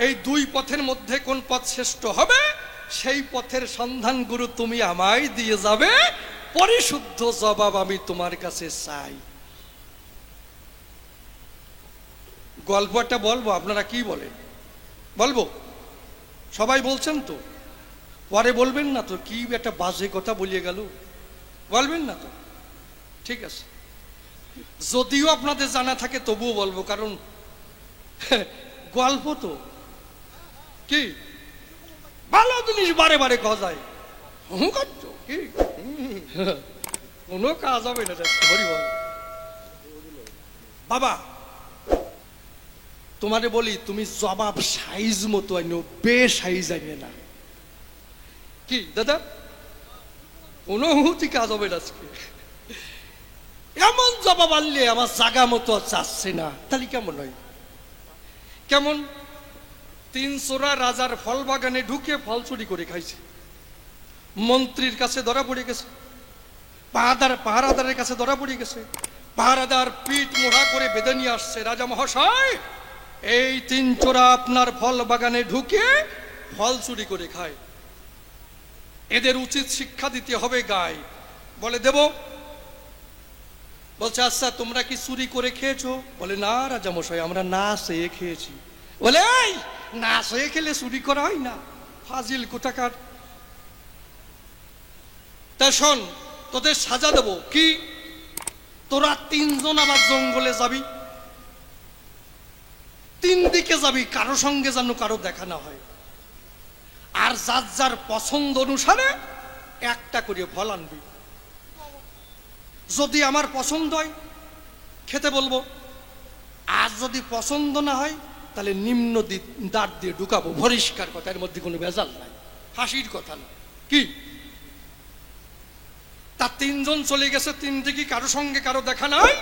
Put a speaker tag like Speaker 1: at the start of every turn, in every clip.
Speaker 1: এই দুই পথের মধ্যে কোন পথ শ্রেষ্ঠ হবে সেই পথের সন্ধান গুরু তুমি আমায় দিয়ে যাবে, পরিশুদ্ধ জবাব আমি তোমার কাছে চাই। গল্পটা বলবো, আপনারা কি বলেন? বলবো? সবাই বলছেন তো? পরে বলবেন না তো কি একটা বাজে কথা বলিয়ে গেল? বলবেন না তো? ঠিক আছে, যদিও আপনাদের জানা থাকে তবুও বলবো, কারণ গল্প তো কি ভালো জিনিস বারে বারে কথা যায়। কি কোনো কাজ হবে না। হরিবল বাবা, তোমারে বলি তুমি জবাব সাইজ মতো আইনো, বে সাইজ আইনে না। কি দাদা, কোনো হুতি কাজ হবে না আজকে। এমন জবাব আনলে আমার জাগা মতো চাচ্ছে না, তাহলে কেমন হয়? কেমন? 3 চোরা রাজার ফল বাগানে ঢুকে ফল চুরি করে খাইছে, মন্ত্রীর কাছে ধরা পড়ে গেছে, পাহারাদারের কাছে ধরা পড়ে গেছে, পাহারাদার পিঠ মোড়া করে বেঁধে নিয়ে আসছে, রাজা মহাশয় এই 3 চোরা আপনার ফল বাগানে ঢুকে ফল চুরি করে খায়, এদের উচিত শিক্ষা দিতে হবে গায়ে। বলে দেব? বলছে আচ্ছা তোমরা কি চুরি করে খেয়েছো? বলে না রাজা মশাই, আমরা না চেয়ে খেয়েছি। বলে এই না চেয়ে খেলে চুরি করা হয় না, ফাজিল কোথাকার। তা শোন, তোদের সাজা দেবো কি, তোরা 3 জন আবার জঙ্গলে যাবি, 3 দিকে যাবি, কারো সঙ্গে যেন কারো দেখা না হয়, আর যার যার পছন্দ অনুসারে একটা করে ফল আনবি। যদি আমার পছন্দ হয় খেতে বলবো, আর যদি পছন্দ না হয় তাহলে নিম্ন দাঁত দিয়ে ঢুকাবো। পরিষ্কার কথা, এর মধ্যে কোনো ভেজাল নাই, হাসির কথা না। কি তার 3 জন চলে গেছে, 3 দিকে কারো সঙ্গে কারো দেখা নাই।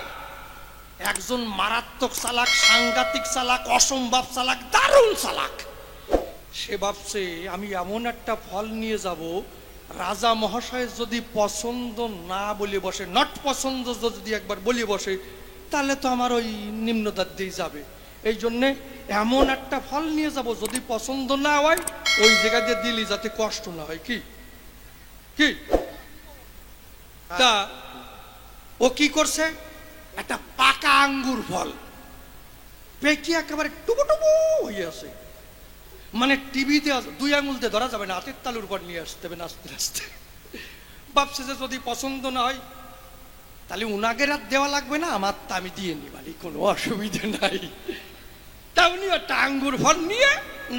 Speaker 1: একজন মারাত্মক চালাক, সাংঘাতিক চালাক, অসম্ভব চালাক, দারুণ চালাক। সে ভাবছে আমি এমন একটা ফল নিয়ে যাব, রাজা মহাশয় যদি পছন্দ না বলে বসে, নট পছন্দ যদি একবার বলে বসে, তাহলে তো আমার ওই নিম্নদার দিয়ে যাবে। এই জন্যে এমন একটা ফল নিয়ে যাব, যদি পছন্দ না হয় ওই জায়গা দিয়ে দিলি যাতে কষ্ট না হয়। কি কি তা ও কি করছে, একটা পাকা আঙ্গুর ফল পেকে একেবারে টুবু টুবু হয়ে আছে, মানে টিভিতে 2 আঙুল দিয়ে ধরা যাবে না, হাতের তালুর উপর নিয়ে আসতে হবে আস্তে আস্তে। ভাবছে যে যদি পছন্দ না হয় তাহলে উনাগের আর দেওয়া লাগবে না, আমার তা আমি দিয়ে নিবানি, কোনো অসুবিধা নাই। তা উনি একটা আঙ্গুর ফল নিয়ে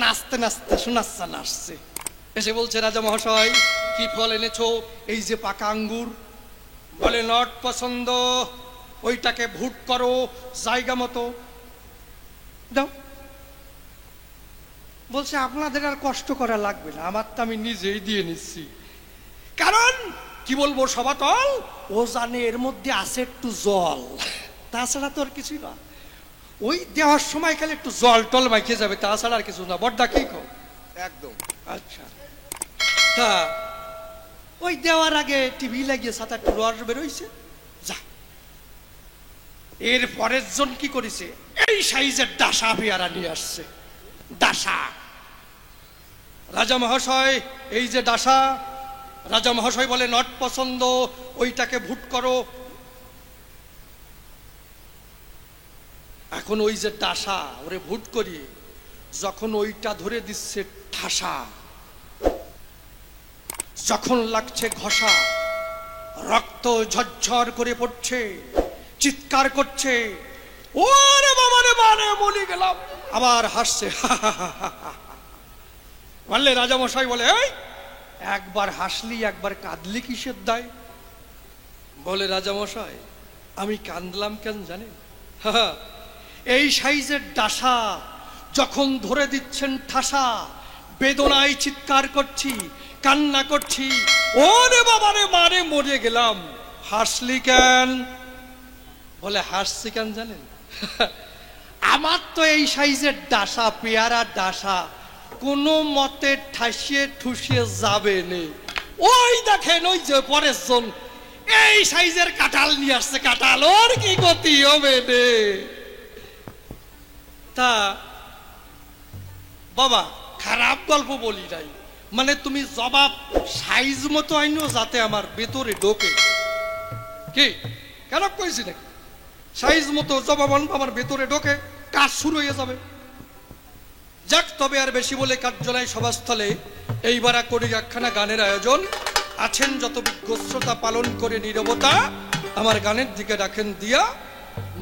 Speaker 1: নাচতে নাচতে শোনাচ্ছা নাচছে, এসে বলছে রাজা মহাশয় কি ফল এনেছো? এই যে পাকা আঙ্গুর। বলে নট পছন্দ, ওইটাকে ভুট করো জায়গা মতো দাও। বলছে আপনাদের আর কষ্ট করা লাগবে না, আমার তো আমি নিজেই দিয়ে নিচ্ছি। কারণ কি বলবো সবাতল, ও জানে এর মধ্যে আছে একটু জল, তাছাড়া তো আর কিছুই না। ওই দেওয়ার সময় খালি একটু জল টল মাইকে যাবে, তাছাড়া আর কিছু না। বড়দা কি কও?
Speaker 2: একদম।
Speaker 1: আচ্ছা, তা ওই দেওয়ার আগে টিভি লাগিয়ে 7-8 রস বেরোইছে, যা। এর পরের জন কি করেছে, এই সাইজের ডাসা পেয়ারা নিয়ে আসছে। ডাসা, রাজা মহাশয় এই যে ডাসা। রাজা মহাশয় বলে নট পছন্দ, ওইটাকে ভুট করো। এখন ওই যে ডাসা ওরে ভুট করিয়ে যখন ওইটা ধরে দিচ্ছে ঠাসা, যখন লাগছে ঘষা, রক্ত ঝরঝর করে পড়ছে, চিৎকার করছে, ওরে বাবা রে বারে মরে গেলাম, আবার হাসছে। বললে রাজামশাই বলে এই একবার হাসলি একবার কাঁদলি কিসের দায়? বলে রাজামশাই আমি কাঁদলাম কেন জানেন? এই সাইজের ডাসা যখন ধরে দিচ্ছেন ঠাসা, বেদনায় চিৎকার করছি, কান্না করছি, ওরে বাবা রে মারে মরে গেলাম, হাসলি কেন? বলে হাসছি কেন জানেন? আমার তো এই সাইজের ডাসা, পেয়ারা ডাসা কোনো মতে ঠাসিয়ে ঠুসিয়ে যাবে নে। ওই দেখেন ওই যে পরের জন এই সাইজের কাঁঠাল নিয়ে আসছে, কাঁঠাল ওর কি গতি হবে নে। তা বাবা খারাপ গল্প বলি নাই, মানে তুমি জবাব সাইজ মতো আইনো যাতে আমার ভেতরে ঢোকে। কি খারাপ কইছি নাকি? সাইজ মতো জবাব আনবো আমার ভেতরে ঢোকে, কাজ শুরু হয়ে যাবে। যাক, তবে আর বেশি বলে কার্যালয় সভাস্থলে এইবার করি একখানা গানের আয়োজন। আছেন যত বিজ্ঞ শ্রোতা, পালন করে নীরবতা, আমার গানের দিকে রাখেন দিয়া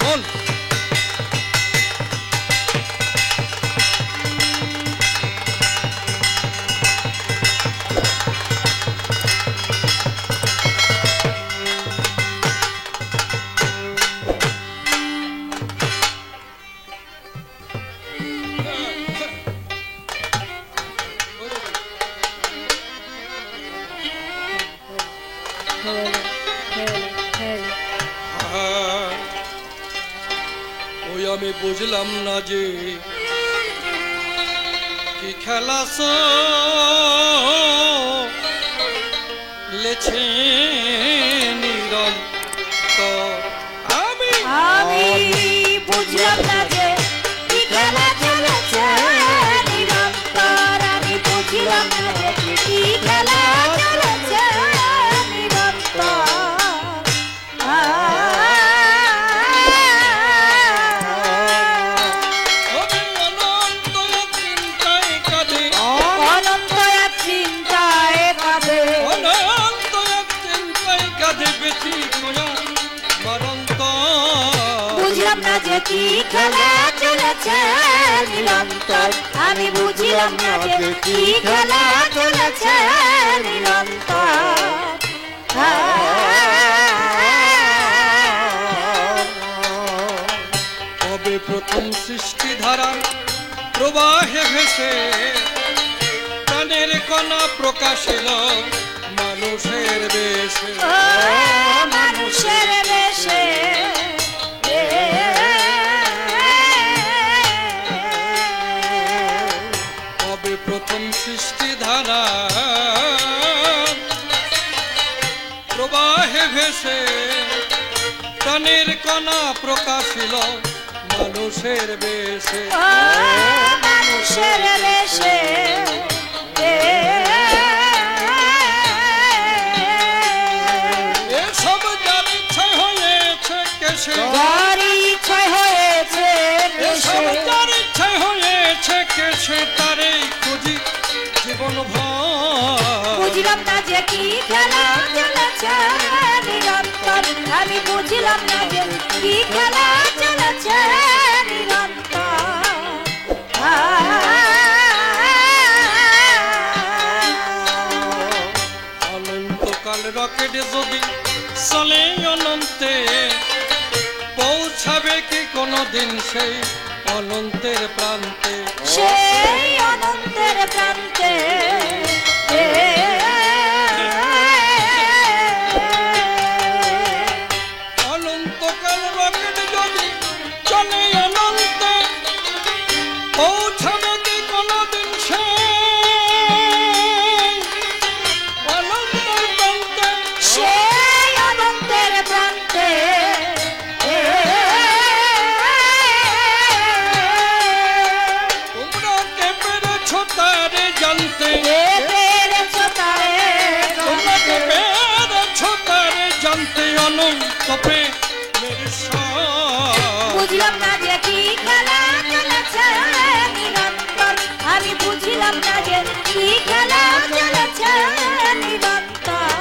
Speaker 1: মন। ওই আমি বুঝলাম না যে কি খেলা লেছে নিরন্তর। আমি
Speaker 2: বুঝলাম না যে কি খেলা চলেছে নিরন্তর। আমি বুঝলাম না যে কি খেলা চলেছে নিরন্তর। বুঝলাম না যে কি খেলা চলেছে নিরন্তর। আমি বুঝলাম না যে কি খেলা চলেছে নিরন্তর।
Speaker 1: কবে প্রথম সৃষ্টি ধারার প্রবাহে ভেসে প্রাণের কণা প্রকাশিল মানুষের বেশে।
Speaker 2: মানুষের বেশে
Speaker 1: কবে প্রথম সৃষ্টি ধারা প্রবাহে ভেসে প্রাণের কণা প্রকাশিল মানুষের বেশে।
Speaker 2: মানুষের বেশে
Speaker 1: এসব যার ইচ্ছা হয়েছে কেসে,
Speaker 2: যার ইচ্ছা হয়েছে
Speaker 1: এসব যার ইচ্ছা হয়েছে কেসে, তারে খুঁজি জীবন ভর।
Speaker 2: বুঝলাম না যে কি খেলা চলেছে নিরন্তর। আমি বুঝলাম না যে কি খেলা চলেছে নিরন্তর।
Speaker 1: অনন্তকাল রকেট যদি চলে অনন্তে, পৌঁছাবে কি কোনদিন সেই অনন্তের প্রান্তে?
Speaker 2: সেই অনন্তের প্রান্তে
Speaker 1: অনন্তকাল রকেট যদি চলে অনন্তে, পৌঁছাবে কি কোনদিন সেই অনন্তের প্রান্তে?
Speaker 2: সেই অনন্তের প্রান্তে
Speaker 1: তোমরা কে পেরেছ তারে জানতে,
Speaker 2: পেরেছ তারে
Speaker 1: তোমরা কে পেরেছ তারে জানতে, অনন্ত প্রেমের সার।
Speaker 2: বুঝলাম না যে কি খেলা চলেছে নিরন্তর। আমি বুঝলাম না যে কি খেলা চলেছে নিরন্তর।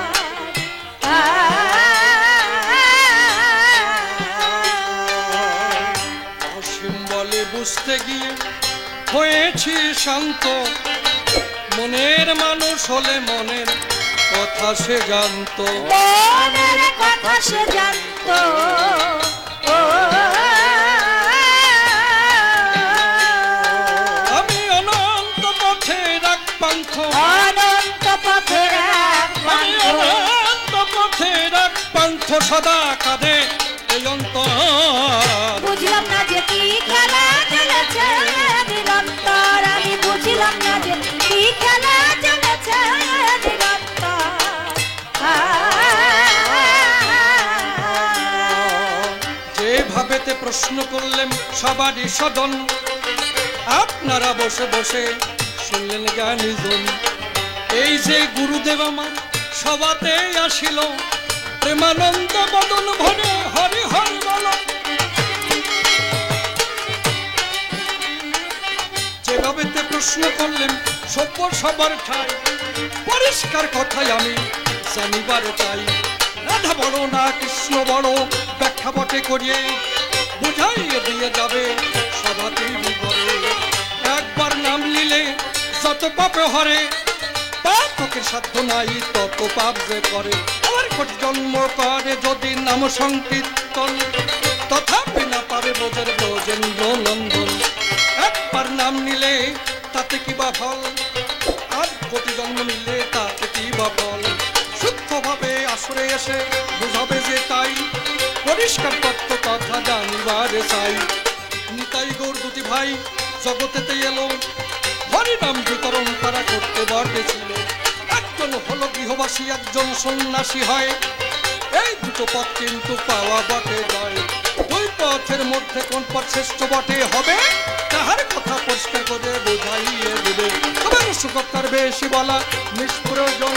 Speaker 1: অসীম বলে বুঝতে গিয়ে হয়েছি শান্ত, মনের মানুষ হলে মনের কথা সে জানতো।
Speaker 2: মনের কথা সে জানতো।
Speaker 1: আমি অনন্ত পথের এক পান্থ,
Speaker 2: অনন্ত পথের এক
Speaker 1: আমি
Speaker 2: পান্থ।
Speaker 1: অনন্ত পথের এক পান্থ, সদা কাঁদে এই অন্তর।
Speaker 2: বুঝলাম না যে কি খেলা চলেছে নিরন্তর। আমি বুঝলাম না যে কি খেলা চলেছে নিরন্তর।
Speaker 1: যেভাবেতে প্রশ্ন করলেন সবারই সদন, আপনারা বসে বসে শুনলেন জ্ঞানীজন। এই যে গুরুদেব আমার সভাতে আসিল, প্রেমানন্দ বদন ভরে হরি হরি বল। যেভাবেতে প্রশ্ন করলেন সভ্য সবার ঠাই, পরিষ্কার কথাই আমি জানিবার চাই। রাধা বড় না কৃষ্ণ বড় ব্যাখ্যা বটে করিয়ে বুঝাইয়ে দিয়ে যাবে সভাতেই বিবরে। একবার নাম নিলে যত পাপে হরে, পাপ তোকের সাধ্য নাই তত পাপ যে করে। আবার কোটি জন্ম করে যদি নাম সংকীর্তন, তথাপি না পারে বোঝের ব্রজেন্দ্র নন্দন। একবার নাম নিলে তাতে কি বা ফল, আর কোটি জন্ম নিলে তাতে কি বা ফল। সূক্ষ্মভাবে আসরে এসে বুঝাবে যে তাই, পরিষ্কার তত্ত্ব কথা জানিবার চাই। নিতাই গৌর দুটি ভাই জগতেতে এলো, হরিনাম বিতরণ তারা করতে বটেছিল। একজন হলো গৃহবাসী, একজন সন্ন্যাসী হয়, এই দুটো পথ কিন্তু পাওয়া বটে যায়। দুই পথের মধ্যে কোন পথ শ্রেষ্ঠ বটে হবে, তাহার কথা পরিষ্কার করে বোঝাইয়ে দেবে। আমার সুখতার বেশি বলা নিষ্প্রয়োজন,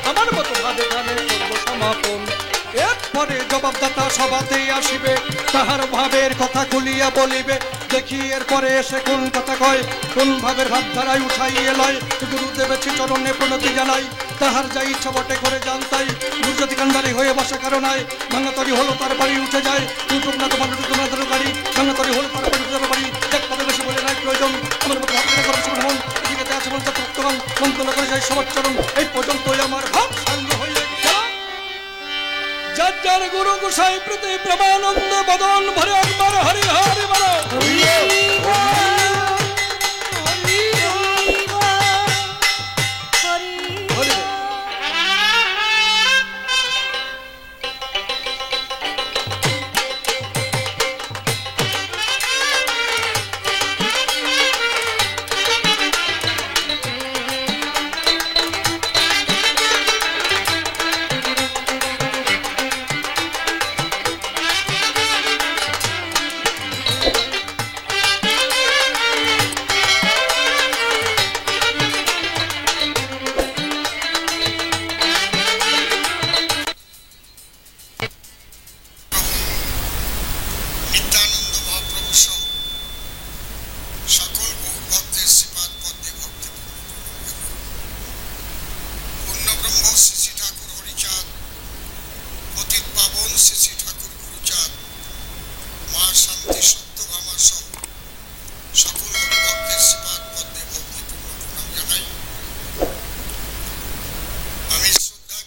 Speaker 1: আমার মতো ভাবে গানে করবো সমাপন। এরপরে জবাবদাতা সভাতেই আসিবে, তাহার ভাবের কথা খুলিয়া বলিবে। দেখি এরপরে এসে কোন কথা কয়, কোন ভাবের ভাবধারায় উঠাইয়ে লয়। গুরুদেবের চরণে প্রণতি জানাই, তাহার যা ইচ্ছা বটে করে জানতাই। গুরুজাতি কান্ডারি হয়ে বসা কারণ নাই, ভাঙাতরি হলো তার বাড়ি উঠে যায়। টুকটুক না তোমার তোমাদের গাড়ি, ভাঙাতরি হলো তার বাড়ি উঠে যাবে বাড়ি। এক কথা বেশি বলে নাই প্রয়োজন, আমার মতো ভাবতে করো শ্রবণ। এদিকে আছে বলতে ভক্তগণ মন্ত্রণা করে যায় সবার চরণ। এই পর্যন্তই আমার ভাব সাঙ্গ হয়ে যার যার গুরু গোসাই প্রতি প্রেমানন্দ বদন ভরে একবার হরি হরি বল।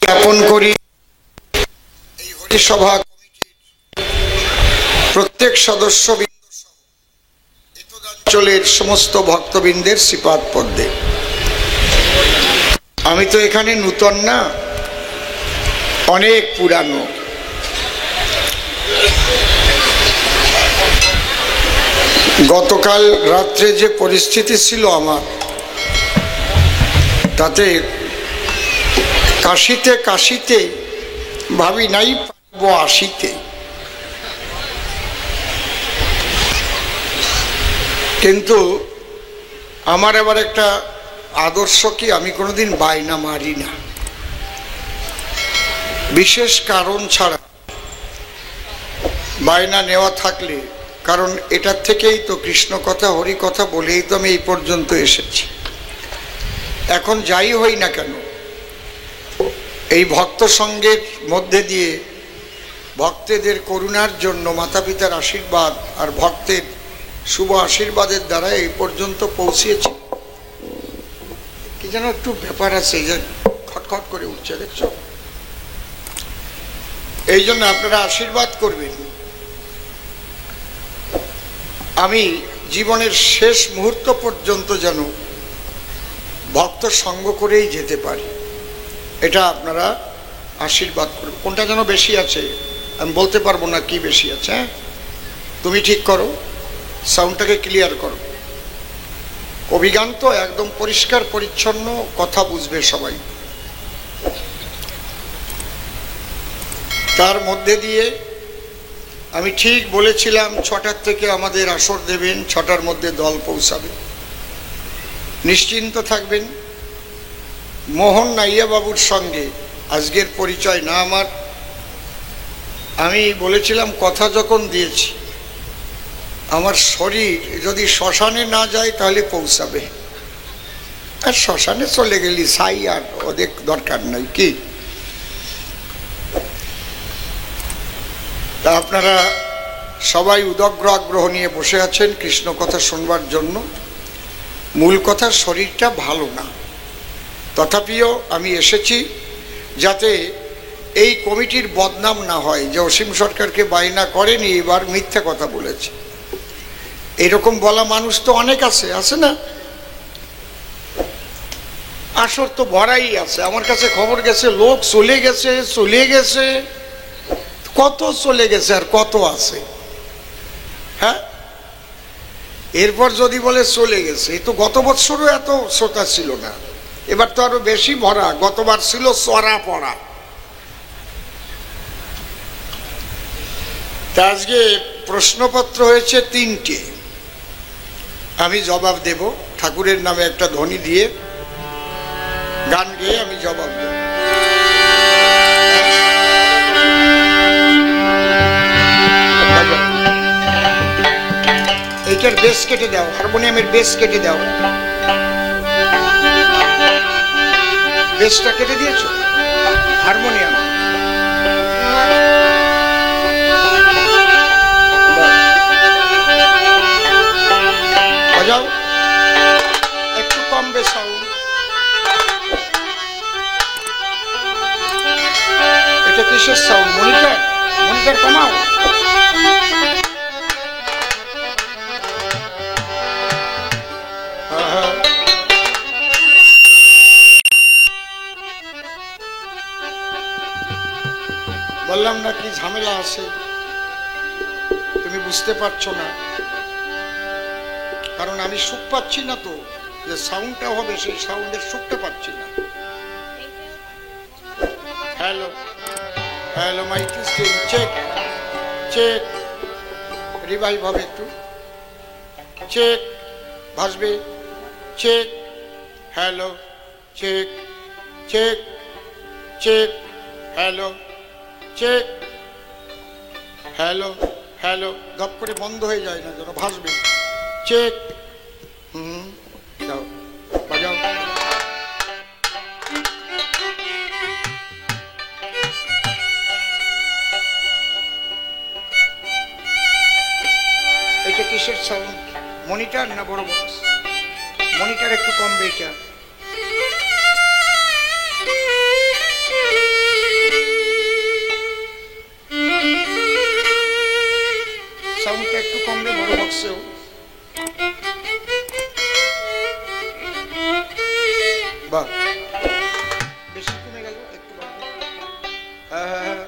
Speaker 3: জ্ঞাপন করি এই হরিসভা কমিটির প্রত্যেক সদস্যবৃন্দ সহ এতদাঞ্চলের সমস্ত ভক্তবৃন্দের শ্রীপাদ পদ্মে। আমি তো এখানে নূতন না, অনেক পুরানো। গতকাল রাত্রে যে পরিস্থিতি ছিল আমার, তাতে কাশিতে কাশিতে ভাবি নাই পারবো আসিতে। কিন্তু আমার আবার একটা আদর্শ কি, আমি কোনোদিন বায়না মারি না, বিশেষ কারণ ছাড়া। বায়না নেওয়া থাকলে, কারণ এটার থেকেই তো কৃষ্ণ কথা হরি কথা বলেই তো আমি এই পর্যন্ত এসেছি। এখন যাই হই না কেন, এই ভক্ত সঙ্গের মধ্যে দিয়ে ভক্তদের করুণার জন্য মাতা পিতার আশীর্বাদ আর ভক্তের শুভ আশীর্বাদের দ্বারা এই পর্যন্ত পৌঁছিয়েছি। কি যেন একটু ব্যাপার আছে, এই যে খটখট করে উঠছে, দেখছো? এই জন্য আপনারা আশীর্বাদ করবেন, আমি জীবনের শেষ মুহূর্ত পর্যন্ত যেন ভক্ত সঙ্গ করেই যেতে পারি, এটা আপনারা আশীর্বাদ করবেন। কোনটা যেন বেশি আছে আমি বলতে পারবো না, কি বেশি আছে। হ্যাঁ, তুমি ঠিক করো, সাউন্ডটাকে ক্লিয়ার করো। অভিজ্ঞান তো একদম পরিষ্কার পরিচ্ছন্ন কথা বুঝবে সবাই। তার মধ্যে দিয়ে আমি ঠিক বলেছিলাম 6টার থেকে আমাদের আসর দেবেন, 6টার মধ্যে দল পৌঁছাবে। নিশ্চিন্ত থাকবেন। মোহন নাইয়া বাবুর সঙ্গে আজকের পরিচয় না আমার। আমি বলেছিলাম কথা যখন দিয়েছি, আমার শরীর যদি শ্মশানে না যায় তাহলে পৌঁছাবে, আর শ্মশানে চলে গেলি সাই, আর ওদের দরকার নাই কি। তা আপনারা সবাই উদগ্র আগ্রহ নিয়ে বসে আছেন কৃষ্ণ কথা শুনবার জন্য। মূল কথা, শরীরটা ভালো না, তথাপিও আমি এসেছি যাতে এই কমিটির বদনাম না হয় যে অসীম সরকারকে বায়না করেনি, এবার মিথ্যা কথা বলেছে। এরকম বলা মানুষ তো অনেক আছে না? আসর তো ভরাই আছে। আমার কাছে খবর গেছে লোক চলে গেছে, কত চলে গেছে আর কত আছে। হ্যাঁ, এরপর যদি বলে চলে গেছে, তো গত বছরও এত শ্রোতা ছিল না, এবার তো আরো বেশি ভরা। গতবার ছিল চড়া পড়া। তা আজকে প্রশ্নপত্র হয়েছে 3টে, আমি জবাব দেব। ঠাকুরের নামে একটা ধ্বনি দিয়ে গান গেয়ে আমি জবাব দেব। এইটার বেস কেটে দাও, হারমোনিয়ামের বেস কেটে দাও। বেসটা কেটে দিয়েছো? হারমোনিয়াম বাজাও, একটু কম বেস সাউন্ড। এটা কিসের সাউন্ড? মনিটর কমাও। বললাম না কি ঝামেলা আছে, তুমি বুঝতে পারছো না, কারণ আমি সুখ পাচ্ছি না। তো যে সাউন্ডটা হবে সেই সাউন্ডের সুখটা পাচ্ছি না। Hello hello, mic testing, check check, revive হবে একটু, চেক, ভাসবে, check, hello, check check check, hello check, hello hello, গপ করে বন্ধ হয়ে যায় না যেন, ভাসবে, চেক। যাও বাজাও। এটা কিসের সাউন্ড? মনিটর না বড় বক্স? মনিটর একটু কমবে। এটা সাউন্ডটা একটু কমবে বড় বক্সেও। বাহ, বেশি কমে গেল, একটু বাড়বে। হ্যাঁ,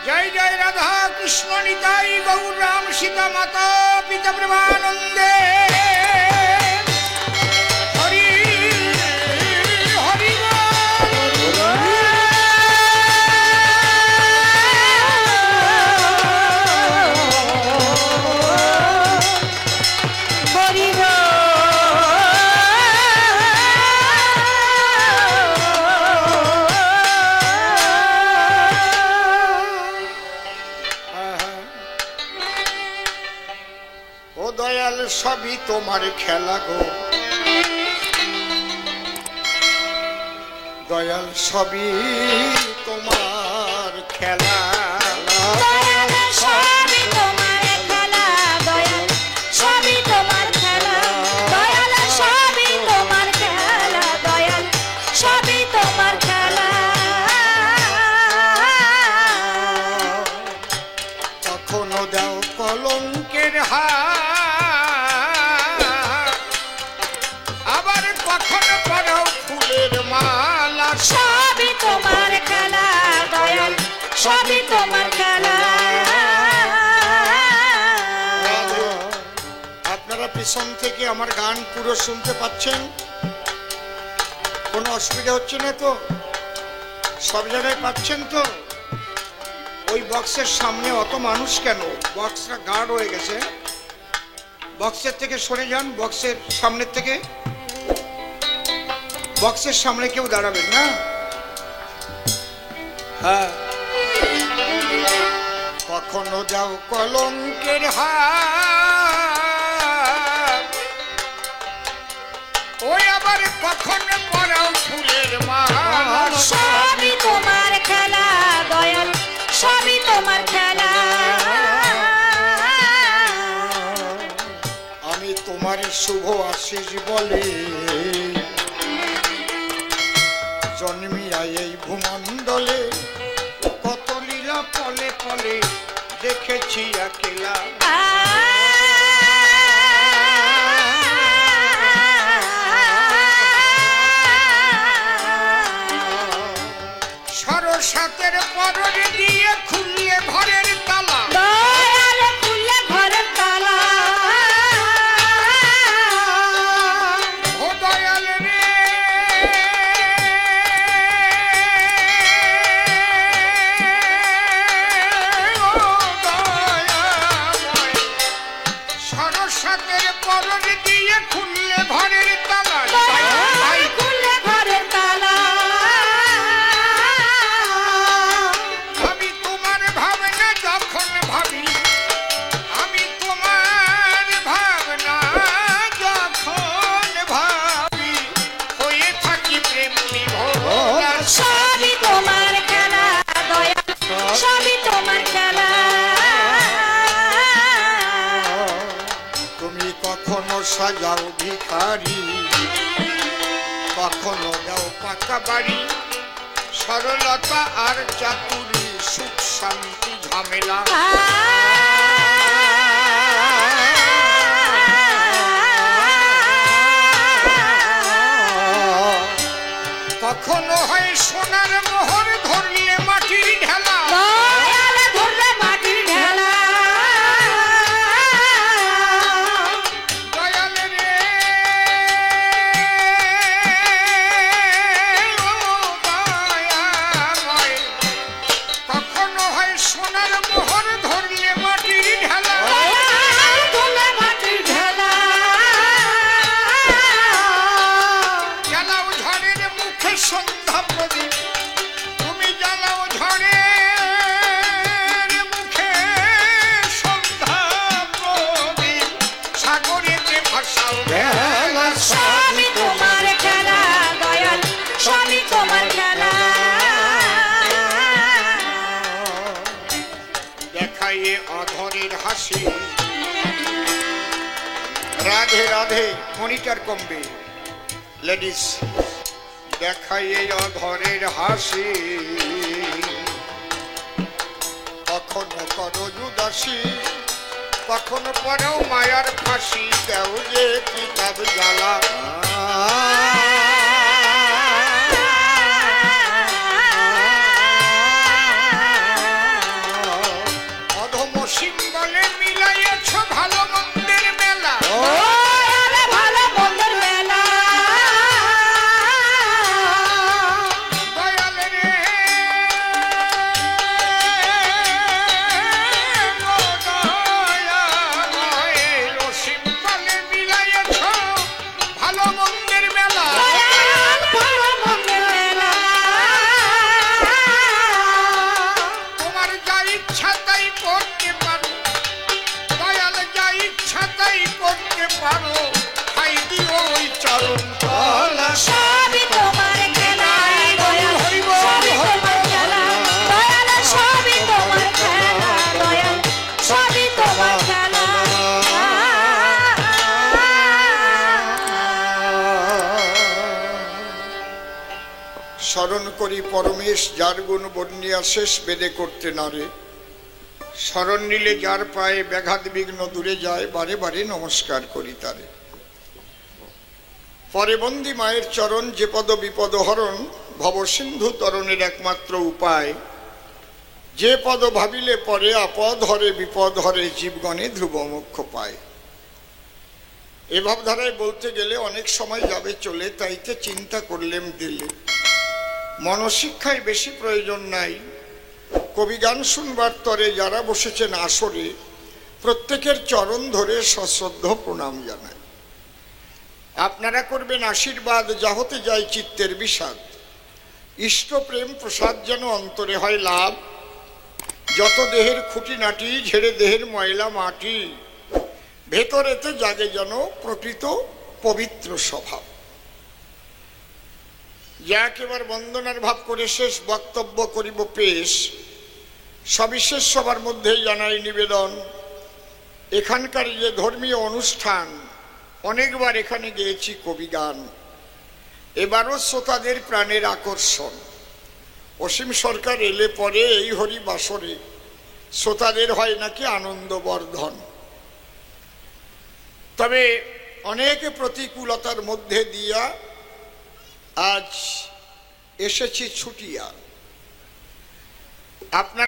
Speaker 4: जय जय राधा कृष्ण निताई गौर राम सीता माता पिता प्रेमानंदे हरि हरि
Speaker 3: সবই তোমার খেলা গো দয়াল, সবই তোমার খেলা।
Speaker 2: দয়াল সবই তোমার খেলা, দয়াল সবই তোমার খেলা, দয়াল সবই তোমার খেলা, দয়াল সবই তোমার খেলা।
Speaker 3: কখনো দাও কলঙ্কের হাত, আবার কখনো পরাও ফুলের মালা।
Speaker 2: সবই তোমার খেলা, দয়াল সবই তোমার খেলা।
Speaker 3: পেছন থেকে আমার গান পুরো শুনতে পাচ্ছেন? কোনো অসুবিধা হচ্ছে না তো? সব জায়গায় পাচ্ছেন তো? ওই বক্সের সামনে অত মানুষ কেন? বক্সটা গার্ড হয়ে গেছে। বক্সের থেকে সরে যান, বক্সের সামনের থেকে। বক্সের সামনে কেউ দাঁড়াবেন না। হ্যাঁ, কখনো যাও কলঙ্কের হাত,
Speaker 4: ওই আবার কখন পরাও ফুলের মালা।
Speaker 2: সবই তোমার খেলা দয়াল, সবই তোমার খেলা।
Speaker 3: আমি তোমার শুভ আশিস বলে জন্মিয়া এই ভূমণ্ডলে, কত লীলা পলে পলে দেখেছি একলা।
Speaker 4: সরসাতের পরনে দিয়ে খুললে ঘরের তালা।
Speaker 2: দয়াল খুললে ঘরের তালা।
Speaker 4: ও দয়াল রে, ও দয়াময়, সরসাতের পরনে দিয়ে খুললে ঘরের তালা।
Speaker 2: দয়াল খুললে ঘরের তালা।
Speaker 4: আমি তোমার ভাবনা যখন ভাবি, আমি তোমার ভাবনা যখন ভাবি, হয়ে থাকি প্রেম বিভোর।
Speaker 2: সবই তোমার খেলা দয়াল, সবই তোমার খেলা।
Speaker 3: তুমি কখনো সাজাও ভিখারি, কখনো দাও পাকা বাড়ি,
Speaker 4: সরলতা আর চাতুরি, সুখ শান্তি ঝামেলা। কখনো হয় সোনার মোহর, ধরলে মাটির ঢেলা।
Speaker 2: দয়াল ধরলে মাটির ঢেলা।
Speaker 4: দয়াল রে, ও দয়াময়, কখনো হয় সোনার মোহর, ধরলে মাটির ঢেলা।
Speaker 2: দয়াল ধরলে মাটির ঢেলা।
Speaker 4: জ্বালাও ঝড়ের মুখে সন্ধ্যা প্রদীপ, তুমি জ্বালাও ঝড়ের মুখে সন্ধ্যা প্রদীপ, সাগরেতে ভাসাও বেলা।
Speaker 2: সবই তোমার খেলা দয়াল, সবই তোমার খেলা।
Speaker 4: দেখাইয়ে অধরের হাসি, রাধে রাধে, মনিটর কমবে লেডিস। দেখাইয়ে অধরের হাসি, কখনো করো উদাসী, কখনো পড়াও মায়ার ফাঁসি, দেও যে কিতাব জ্বালা। অধম সিম্বলে মিলাইয়েছ ভালো মন্দের মেলা।
Speaker 2: দয়াল ভালো মন্দের মেলা।
Speaker 4: দয়াল রে, ও দয়াময়, ও সিম্বলে মিলাইয়েছ ভালো মন্দের মেলা।
Speaker 2: দয়াল ভালো মন্দের মেলা।
Speaker 4: তোমার যা ইচ্ছা তাই করতে পারো, দয়াল যা ইচ্ছা তাই করতে পারো, খাই দিও ওই চরণ তলা।
Speaker 2: সবই তোমার খেলা দয়াল, সবই তোমার খেলা দয়াল, সবই তোমার খেলা দয়াল, সবই তোমার খেলা।
Speaker 3: স্মরণ করি পরমেশ, যার গুণ বর্ণিয়া শেষ বেদে করতে নারে।
Speaker 4: শরণ নিলে যার পায়ে
Speaker 3: ব্যাঘাত বিঘ্ন দূরে যায়, বারে বারে নমস্কার করি তারে। পরে বন্দি মায়ের চরণ, যে পদ বিপদ হরণ, ভব সিন্ধু তরণের একমাত্র উপায়। যে পদ ভাবিলে পরে আপদ হরে, বিপদ হরে, জীবগণে ধ্রুব মোক্ষ পায়। এ ভাবধারায় বলতে গেলে অনেক সময় যাবে চলে, তাইতে চিন্তা করলেম দিলে মনশিক্ষায় বেশি প্রয়োজন নাই। কবিগান শুনবার তরে যারা বসেছেন আসরে প্রত্যেকের চরণ ধরে সশ্রদ্ধ প্রণাম জানায়। আপনারা করবেন আশীর্বাদ, যা হতে যায় চিত্তের বিষাদ। ইষ্ট প্রেম প্রসাদ যেন অন্তরে হয় লাভ, যত দেহের খুঁটিনাটি ঝেড়ে দেহের ময়লা মাটি, ভেতরেতে জাগে যেন প্রকৃত পবিত্র স্বভাব। যা একেবার বন্দনার ভাব করে শেষ বক্তব্য করিব পেশ, সবিশেষ সবার মধ্যে জানাই নিবেদন। এখানকার যে ধর্মীয় অনুষ্ঠান, অনেকবার এখানে গেয়েছি কবিগান, এবারও শ্রোতাদের প্রাণের আকর্ষণ। অসীম সরকার এলে পরে এই হরি বাসরে শ্রোতাদের হয় নাকি আনন্দ বর্ধন। তবে অনেক প্রতিকূলতার মধ্যে দিয়া আজ এসেছি ছুটিয়া। আপনার